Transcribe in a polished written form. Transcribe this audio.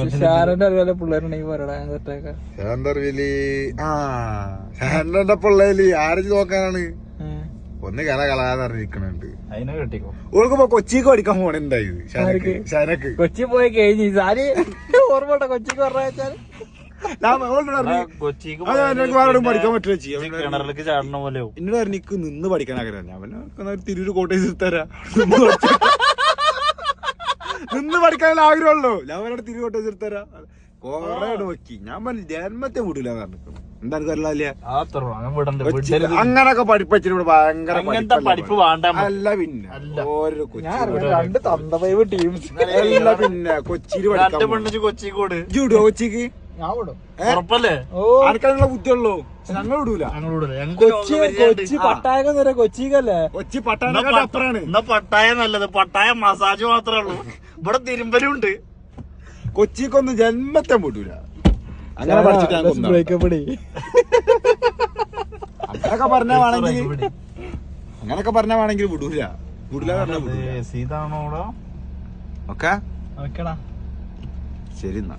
അതുപോലെ പിള്ളേരുണ്ടെങ്കിൽ പറയടാ സെറ്റാക്കാം. ഷാന്റെ പിള്ളേര് ആര് നോക്കാനാണ്? ഒന്ന് കളാന്ന് പറഞ്ഞിരിക്കണുണ്ട്. അതിനെ കെട്ടിക്കോ. ഓൾക്കിപ്പോ കൊച്ചിക്ക് പഠിക്കാൻ പോണെന്തായത് ഷാനക്ക്. കൊച്ചി പോയി കഴിഞ്ഞ് സാരി ഓർമ്മ കൊച്ചിക്ക് പറഞ്ഞാൽ പഠിക്കാൻ പറ്റില്ല. കിണറിലേക്ക് ചാടണ പോലെ എന്നോട് പറഞ്ഞു എനിക്ക് നിന്ന് പഠിക്കാൻ ആഗ്രഹം. ഞാൻ തിരൂര് കോട്ടേജ് തരാ നിന്ന് പഠിക്കാനുള്ള ആഗ്രഹമുള്ളൂ. ഞാൻ അവനോട് തിരൂർ കോട്ടേജ് തരാ കൊറേ നോക്കി. ഞാൻ പറഞ്ഞു ജന്മത്തെ വിടില്ല പറഞ്ഞു. എന്താണ് കരളില്ല അങ്ങനൊക്കെ പഠിപ്പിച്ചിട്ട് ഭയങ്കര പഠിപ്പ് വേണ്ട. അല്ല പിന്നെ ഓരോ രണ്ട് തന്തവൈവ് ടീംസ് അല്ല പിന്നെ കൊച്ചിയിൽ കൊച്ചിക്കോട് ജൂഡോ കൊച്ചിക്ക് ആർക്കാനുള്ള ബുദ്ധിയുള്ളൂ. ഞങ്ങൾ വിടൂല. കൊച്ചി പട്ടായം വരെ കൊച്ചിക്കല്ലേ. കൊച്ചി പട്ടായം അപ്പുറാണ്. പട്ടായ നല്ലത്. പട്ടായ മസാജ് മാത്രമേ ഉള്ളൂ. ഇവിടെ തിരുമ്പലും ഉണ്ട്. കൊച്ചിക്കൊന്നും ജന്മത്തെ വിടൂല. അങ്ങനെ പഠിച്ചിട്ട് അങ്ങനൊക്കെ പറഞ്ഞ വേണമെങ്കിൽ വിടൂല. വിടൂല. സീതാണോ? ഓക്കെ ശരി എന്നാ.